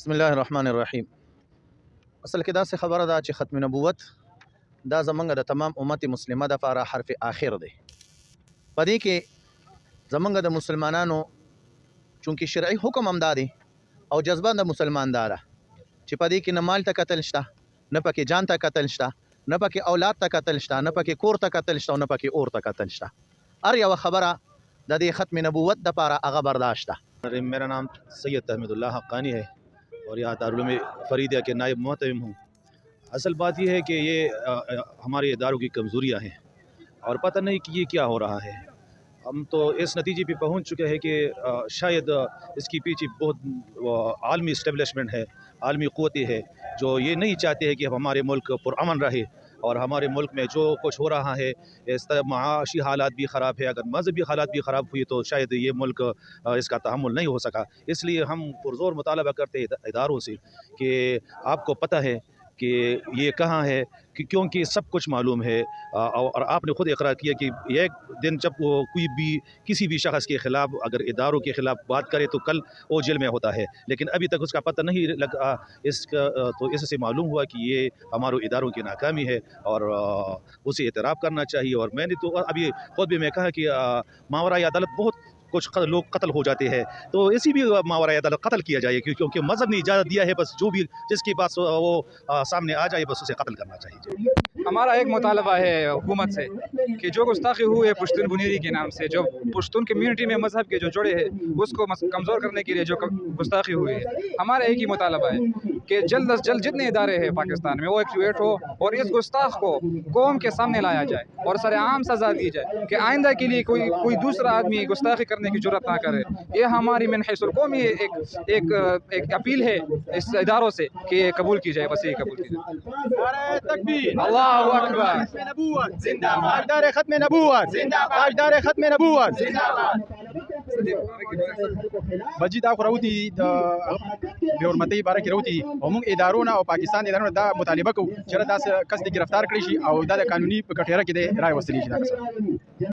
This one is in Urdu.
بسم الله الرحمن الرحیم. اصل کې دا څه خبره ده چې ختم نبوت دا زمونږ د تمام امت مسلمه د لپاره حرف آخر دی. په دې کې زمونږ د مسلمانانو چونکې شرعي حکم هم دا دی او جذبه د مسلمان دا ده چې په دې کې نه مال ته قتل شته، نه پکې جان ته قتل شته، نه پکې اولاد ته قتل شته، نه پکې کور ته قتل شته او نه پکې اور ته قتل شته. هر یوه خبره د دې ختم نبوت د لپاره هغه برداشت ده. میرا نام سید احمد اللہ حقانی ہے اور یہاں دارالعلوم فریدیہ کے نائب محترم ہوں. اصل بات یہ ہے کہ یہ ہمارے اداروں کی کمزوریاں ہیں اور پتہ نہیں کہ یہ کیا ہو رہا ہے. ہم تو اس نتیجے پہ پہنچ چکے ہیں کہ شاید اس کی پیچھے بہت عالمی اسٹیبلشمنٹ ہے، عالمی قوتیں ہے جو یہ نہیں چاہتے ہیں کہ ہمارے ملک پرامن رہے. اور ہمارے ملک میں جو کچھ ہو رہا ہے اس طرح معاشی حالات بھی خراب ہے، اگر مذہبی حالات بھی خراب ہوئی تو شاید یہ ملک اس کا تحمل نہیں ہو سکا. اس لیے ہم پرزور مطالبہ کرتے ہیں اداروں سے کہ آپ کو پتہ ہے کہ یہ کہاں ہے، کیونکہ سب کچھ معلوم ہے اور آپ نے خود اقرار کیا کہ ایک دن جب کوئی بھی کسی بھی شخص کے خلاف اگر اداروں کے خلاف بات کرے تو کل وہ جیل میں ہوتا ہے، لیکن ابھی تک اس کا پتہ نہیں لگا. تو اس سے معلوم ہوا کہ یہ ہمارے اداروں کی ناکامی ہے اور اسے اعتراف کرنا چاہیے. اور میں نے تو ابھی خود بھی میں کہا کہ ماورائے عدالت بہت کچھ لوگ قتل ہو جاتے ہیں، تو اسی بھی ماورائے عدالت قتل کیا جائے کیونکہ مذہب نے اجازت دیا ہے. بس جو بھی جس کے پاس وہ سامنے آ جائے بس اسے قتل کرنا چاہیے. ہمارا ایک مطالبہ ہے حکومت سے کہ جو گستاخی ہوئے پشتون بنیری کے نام سے، جو پشتون کمیونٹی میں مذہب کے جو جڑے ہیں اس کو کمزور کرنے کے لیے جو گستاخی ہوئی ہے، ہمارا ایک ہی مطالبہ ہے کہ جلد از جلد جتنے ادارے ہیں پاکستان میں وہ ایکٹیویٹ ہو اور اس گستاخ کو قوم کے سامنے لایا جائے اور سر عام سزا دی جائے کہ آئندہ کے لیے کوئی دوسرا آدمی گستاخی کرنے کی جرات نہ کرے. یہ ہماری من حیث القومی ایک اپیل ہے اس اداروں سے کہ یہ قبول کی جائے، بس یہ قبول کی جائے. تکبیر، اللہ اکبر، زندہ باد، تاجدار ختم نبوت، زندہ باد، تاجدار ختم نبوت، زندہ باد. بجی دا خو راوتی د بې حرمتۍ باره کې راوتی او موږ ادارونه او پاکستان ادارونه دا مطالبه کوو چې دا کس د گرفتار کړی شي او دا د قانوني په کټیره کې د رای وستلی شي. دا کس